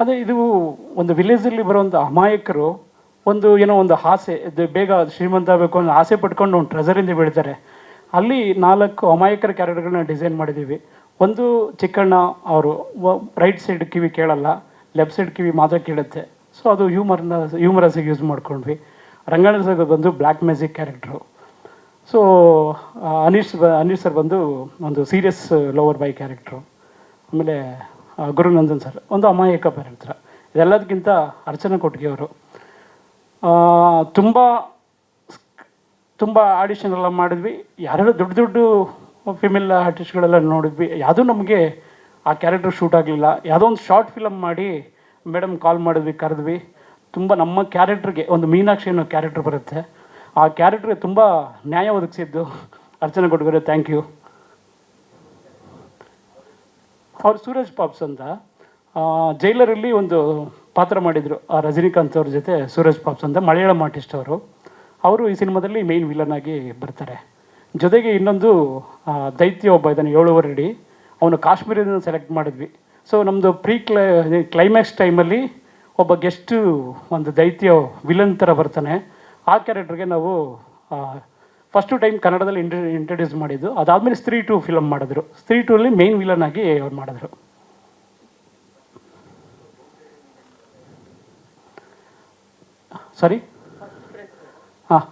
ಅದೇ ಇದು ಒಂದು ವಿಲೇಜಲ್ಲಿ ಬರುವಂಥ ಅಮಾಯಕರು ಒಂದು ಆಸೆ, ಇದು ಬೇಗ ಶ್ರೀಮಂತ ಆಗಬೇಕು ಅನ್ನೋ ಆಸೆ ಪಟ್ಕೊಂಡು ಒಂದು ಟ್ರೆಸರಿಂದ ಬೀಳ್ತಾರೆ. ಅಲ್ಲಿ 4 ಅಮಾಯಕರ ಕ್ಯಾರೆಕ್ಟರ್ಗಳನ್ನ ಡಿಸೈನ್ ಮಾಡಿದ್ದೀವಿ. ಒಂದು ಚಿಕ್ಕಣ್ಣ, ಅವರು ರೈಟ್ ಸೈಡ್ ಕಿವಿ ಕೇಳಲ್ಲ, ಲೆಫ್ಟ್ ಸೈಡ್ ಕಿವಿ ಮಾತ್ರ ಕೇಳುತ್ತೆ. ಸೊ ಅದು ಹ್ಯೂಮರಸ್ಸಿಗೆ ಯೂಸ್ ಮಾಡ್ಕೊಂಡ್ವಿ. ರಂಗಣ್ಣ ಸರ್ ಬಂದು black magic character. So Aneesh sir ಬಂದು ಒಂದು ಸೀರಿಯಸ್ ಲವರ್ ಬಾಯ್ ಕ್ಯಾರೆಕ್ಟ್ರು. ಆಮೇಲೆ ಗುರುನಂದನ್ ಸರ್ ಒಂದು ಅಮಾಯಕ ಕ್ಯಾರೆಕ್ಟರ್. ಇದೆಲ್ಲದಕ್ಕಿಂತ ಅರ್ಚನಾ ಕೊಟ್ಗೆ ಅವರು ತುಂಬ ಆಡಿಷನ್ ಎಲ್ಲ ಮಾಡಿದ್ವಿ. ಯಾರ್ಯಾರು ದೊಡ್ಡ ಫಿಮೇಲ್ ಆರ್ಟಿಸ್ಟ್ಗಳೆಲ್ಲ ನೋಡಿದ್ವಿ. ಯಾವುದೂ ನಮಗೆ ಆ ಕ್ಯಾರೆಕ್ಟರ್ ಶೂಟ್ ಆಗಲಿಲ್ಲ. ಯಾವುದೋ ಒಂದು ಶಾರ್ಟ್ ಫಿಲಮ್ ಮಾಡಿ ಮೇಡಮ್ ಕಾಲ್ ಮಾಡಿದ್ವಿ, ಕರೆದ್ವಿ. ತುಂಬ ನಮ್ಮ ಕ್ಯಾರೆಕ್ಟ್ರಿಗೆ ಒಂದು ಮೀನಾಕ್ಷಿ ಅನ್ನೋ ಕ್ಯಾರೆಕ್ಟರ್ ಬರುತ್ತೆ, ಆ ಕ್ಯಾರೆಕ್ಟ್ರಿಗೆ ತುಂಬ ನ್ಯಾಯ ಒದಗಿಸಿದ್ದು ಅರ್ಚನಾ ಕೊಟ್ಗೆ, ಥ್ಯಾಂಕ್ ಯು. ಅವ್ರು ಸೂರಜ್ ಪಾಪ್ಸ್ ಅಂತ ಜೈಲರಲ್ಲಿ ಒಂದು ಪಾತ್ರ ಮಾಡಿದರು ರಜನಿಕಾಂತ್ ಅವ್ರ ಜೊತೆ. ಸೂರಜ್ ಪಾಪ್ಸ್ ಅಂತ ಮಲಯಾಳಂ ಆರ್ಟಿಸ್ಟ್ ಅವರು ಈ ಸಿನಿಮಾದಲ್ಲಿ ಮೇಯ್ನ್ ವಿಲನ್ ಆಗಿ ಬರ್ತಾರೆ. ಜೊತೆಗೆ ಇನ್ನೊಂದು ದೈತ್ಯ ಒಬ್ಬ ಇದ್ದಾನೆ 7 ಅಡಿ, ಅವನು ಕಾಶ್ಮೀರದಿಂದ ಸೆಲೆಕ್ಟ್ ಮಾಡಿದ್ವಿ. ಸೊ ನಮ್ಮದು ಕ್ಲೈಮ್ಯಾಕ್ಸ್ ಟೈಮಲ್ಲಿ ಒಬ್ಬ ಗೆಸ್ಟು ಒಂದು ದೈತ್ಯ ವಿಲನ್ ಥರ ಬರ್ತಾನೆ. ಆ ಕ್ಯಾರೆಕ್ಟರ್ಗೆ ನಾವು ಫಸ್ಟು ಟೈಮ್ ಕನ್ನಡದಲ್ಲಿ ಇಂಟ್ರಡ್ಯೂಸ್ ಮಾಡಿದ್ದು. ಅದಾದಮೇಲೆ ಸ್ತ್ರೀ 2 ಫಿಲಮ್ ಮಾಡಿದ್ರು. ಸ್ತ್ರೀ 2ಅಲ್ಲಿ ಮೇಯ್ನ್ ವಿಲನ್ ಆಗಿ ಅವ್ರು ಮಾಡಿದ್ರು. ಸಾರಿ, ಹಾಂ,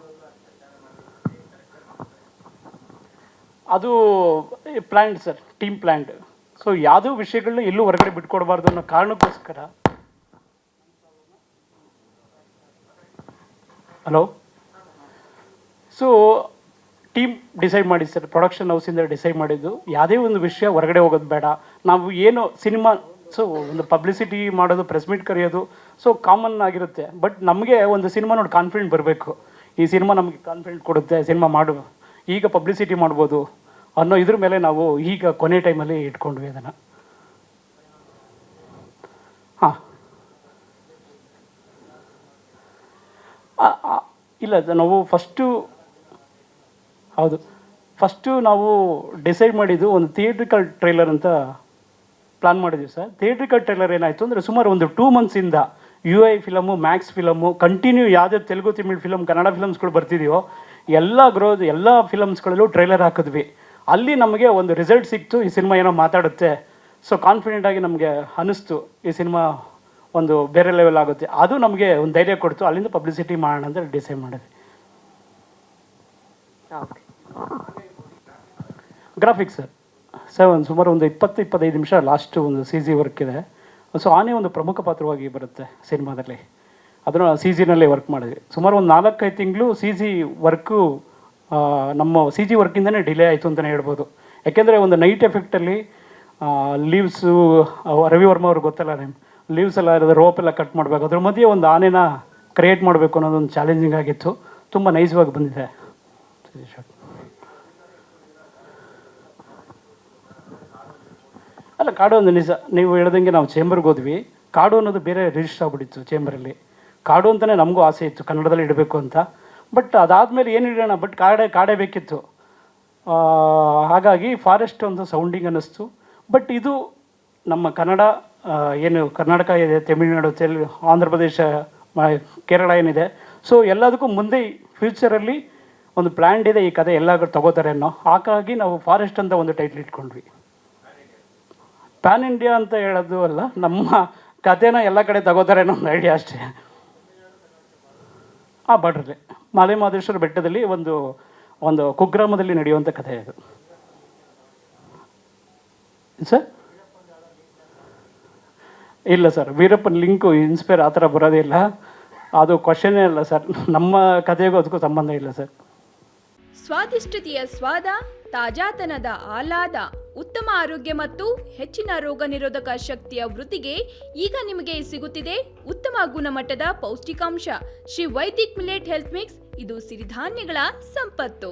ಅದು planned sir, team planned. So ಯಾವುದೋ ವಿಷಯಗಳನ್ನ ಎಲ್ಲೂ ಹೊರಗಡೆ ಬಿಟ್ಕೊಡ್ಬಾರ್ದು ಅನ್ನೋ ಕಾರಣಕ್ಕೋಸ್ಕರ. ಹಲೋ. ಸೊ ಟೀಮ್ ಡಿಸೈಡ್ ಮಾಡಿ ಸರ್, ಪ್ರೊಡಕ್ಷನ್ ಹೌಸಿಂದ ಡಿಸೈಡ್ ಮಾಡಿದ್ದು ಯಾವುದೇ ಒಂದು ವಿಷಯ ಹೊರಗಡೆ ಹೋಗೋದು ಬೇಡ. ನಾವು ಏನು ಸಿನಿಮಾ, ಸೊ ಒಂದು ಪಬ್ಲಿಸಿಟಿ ಮಾಡೋದು, ಪ್ರೆಸ್ ಮೀಟ್ ಕರೆಯೋದು, ಸೊ ಕಾಮನ್ ಆಗಿರುತ್ತೆ. ಬಟ್ ನಮಗೆ ಒಂದು ಸಿನಿಮಾ ನೋಡಿ ಕಾನ್ಫಿಡೆಂಟ್ ಬರಬೇಕು. ಈ ಸಿನಿಮಾ ನಮಗೆ ಕಾನ್ಫಿಡೆಂಟ್ ಕೊಡುತ್ತೆ, ಸಿನಿಮಾ ಈಗ ಪಬ್ಲಿಸಿಟಿ ಮಾಡ್ಬೋದು ಅನ್ನೋ ಇದ್ರ ಮೇಲೆ ನಾವು ಈಗ ಕೊನೆ ಟೈಮಲ್ಲಿ ಇಟ್ಕೊಂಡ್ವಿ ಅದನ್ನು. ಹಾಂ, ಇಲ್ಲ, ನಾವು ಫಸ್ಟು ನಾವು ಡಿಸೈಡ್ ಮಾಡಿದ್ದು ಒಂದು ಥಿಯೇಟ್ರಿಕಲ್ ಟ್ರೈಲರ್ ಅಂತ ಪ್ಲಾನ್ ಮಾಡಿದ್ವಿ ಸರ್. ಥಿಯೇಟ್ರಿಕಲ್ ಟ್ರೈಲರ್ ಏನಾಯಿತು ಅಂದರೆ, ಸುಮಾರು ಒಂದು 2 ಮಂತ್ಸಿಂದ UI film, Max film, continue ಯಾವುದೇ ತೆಲುಗು, ತಮಿಳ್ ಫಿಲಮ್, ಕನ್ನಡ ಫಿಲಮ್ಸ್ಗಳು ಬರ್ತಿದೆಯೋ ಎಲ್ಲ ಫಿಲಮ್ಸ್ಗಳಲ್ಲೂ ಟ್ರೈಲರ್ ಹಾಕಿದ್ವಿ. ಅಲ್ಲಿ ನಮಗೆ ಒಂದು ರಿಸಲ್ಟ್ ಸಿಕ್ತು, ಈ ಸಿನಿಮಾ ಏನೋ ಮಾತಾಡುತ್ತೆ. ಸೊ ಕಾನ್ಫಿಡೆಂಟಾಗಿ ನಮಗೆ ಅನ್ನಿಸ್ತು ಈ ಸಿನಿಮಾ ಒಂದು ಬೇರೆ ಲೆವೆಲ್ ಆಗುತ್ತೆ. ಅದು ನಮಗೆ ಒಂದು ಧೈರ್ಯ ಕೊಡ್ತು. ಅಲ್ಲಿಂದ ಪಬ್ಲಿಸಿಟಿ ಮಾಡೋಣ ಅಂತ ಡಿಸೈಡ್ ಮಾಡಿದ್ವಿ. ಗ್ರಾಫಿಕ್ಸ್ ಸರ್ ಸುಮಾರು ಒಂದು 20-25 ನಿಮಿಷ ಲಾಸ್ಟು ಒಂದು CG ವರ್ಕ್ ಇದೆ. ಸೊ ಆನೆ ಒಂದು ಪ್ರಮುಖ ಪಾತ್ರವಾಗಿ ಬರುತ್ತೆ ಸಿನಿಮಾದಲ್ಲಿ. ಅದನ್ನು CGನಲ್ಲೇ ವರ್ಕ್ ಮಾಡಿದ್ವಿ. ಸುಮಾರು ಒಂದು 4-5 ತಿಂಗಳು CG ವರ್ಕು ನಮ್ಮ CG ವರ್ಕಿಂದನೇ ಡಿಲೇ ಆಯಿತು ಅಂತಲೇ ಹೇಳ್ಬೋದು. ಯಾಕೆಂದರೆ ಒಂದು ನೈಟ್ ಎಫೆಕ್ಟಲ್ಲಿ ಲೀವ್ಸು, ರವಿವರ್ಮ ಅವ್ರಿಗೆ ಗೊತ್ತಲ್ಲ, ಲೀವ್ಸ್ ಎಲ್ಲ ಇರೋದು, ರೋಪ್ ಎಲ್ಲ ಕಟ್ ಮಾಡಬೇಕು. ಅದ್ರ ಮಧ್ಯೆ ಒಂದು ಆನೆನ ಕ್ರಿಯೇಟ್ ಮಾಡಬೇಕು ಅನ್ನೋದೊಂದು ಚಾಲೆಂಜಿಂಗ್ ಆಗಿತ್ತು. ತುಂಬ ನೈಸ್ವಾಗಿ ಬಂದಿದೆ. ಅಲ್ಲ, ಕಾಡು ಒಂದು ನಿಜ, ನೀವು ಹೇಳ್ದಂಗೆ ನಾವು ಚೇಂಬರ್ಗೆ ಹೋದ್ವಿ. ಕಾಡು ಅನ್ನೋದು ಬೇರೆ ರಿಜಿಸ್ಟರ್ ಆಗ್ಬಿಟ್ಟಿತ್ತು ಚೇಂಬರಲ್ಲಿ. ಕಾಡು ಅಂತಲೇ ನಮಗೂ ಆಸೆ ಇತ್ತು ಕನ್ನಡದಲ್ಲಿ ಇಡಬೇಕು ಅಂತ. ಬಟ್ ಅದಾದಮೇಲೆ ಏನು ಇಡೋಣ, ಬಟ್ ಕಾಡೇ ಬೇಕಿತ್ತು. ಹಾಗಾಗಿ ಫಾರೆಸ್ಟ್ ಒಂದು ಸೌಂಡಿಂಗ್ ಅನ್ನಿಸ್ತು. ಬಟ್ ಇದು ನಮ್ಮ ಕನ್ನಡ ಏನು ಕರ್ನಾಟಕ ಇದೆ, ತಮಿಳುನಾಡು, ಆಂಧ್ರ ಪ್ರದೇಶ, ಕೇರಳ ಏನಿದೆ, ಸೊ ಎಲ್ಲದಕ್ಕೂ ಮುಂದೆ ಫ್ಯೂಚರಲ್ಲಿ ಒಂದು ಪ್ಲ್ಯಾನ್ ಇದೆ, ಈ ಕಥೆ ಎಲ್ಲ ತಗೋತಾರೆ ಅನ್ನೋ. ಹಾಗಾಗಿ ನಾವು ಫಾರೆಸ್ಟ್ ಅಂತ ಒಂದು ಟೈಟ್ಲ್ ಇಟ್ಕೊಂಡ್ವಿ. ಪ್ಯಾನ್ ಇಂಡಿಯಾ ಅಂತ ಹೇಳೋದು ಅಲ್ಲ, ನಮ್ಮ ಕಥೆನ ಎಲ್ಲ ಕಡೆ ತಗೋತಾರೆ ಅನ್ನೋ ಒಂದು ಐಡಿಯಾ ಅಷ್ಟೇ. ಬಾರ್ಡ್ರಲ್ಲಿ ಮಾಲೆ ಮಹದೇಶ್ವರ ಬೆಟ್ಟದಲ್ಲಿ ಒಂದು ಕುಗ್ರಾಮದಲ್ಲಿ ನಡೆಯುವಂಥ ಕಥೆ ಅದು ಸರ್. ಇಲ್ಲ ಸರ್, ವೀರಪ್ಪನ ಲಿಂಕು ಇನ್ಸ್ಪೈರ್ ಆ ಥರ ಬರೋದೇ ಇಲ್ಲ. ಅದು ಕ್ವಶನೇ ಇಲ್ಲ ಸರ್. ನಮ್ಮ ಕಥೆಗೂ ಅದಕ್ಕೂ ಸಂಬಂಧ ಇಲ್ಲ ಸರ್. ಸ್ವಾದಿಷ್ಟತೆಯ ಸ್ವಾದ, ತಾಜಾತನದ ಆಹ್ಲಾದ, ಉತ್ತಮ ಆರೋಗ್ಯ ಮತ್ತು ಹೆಚ್ಚಿನ ರೋಗ ನಿರೋಧಕ ಶಕ್ತಿಯ ವೃದ್ಧಿಗೆ ಈಗ ನಿಮಗೆ ಸಿಗುತ್ತಿದೆ ಉತ್ತಮ ಗುಣಮಟ್ಟದ ಪೌಷ್ಟಿಕಾಂಶ. Shri Vaidik millet health mix. ಇದು ಸಿರಿಧಾನ್ಯಗಳ ಸಂಪತ್ತು.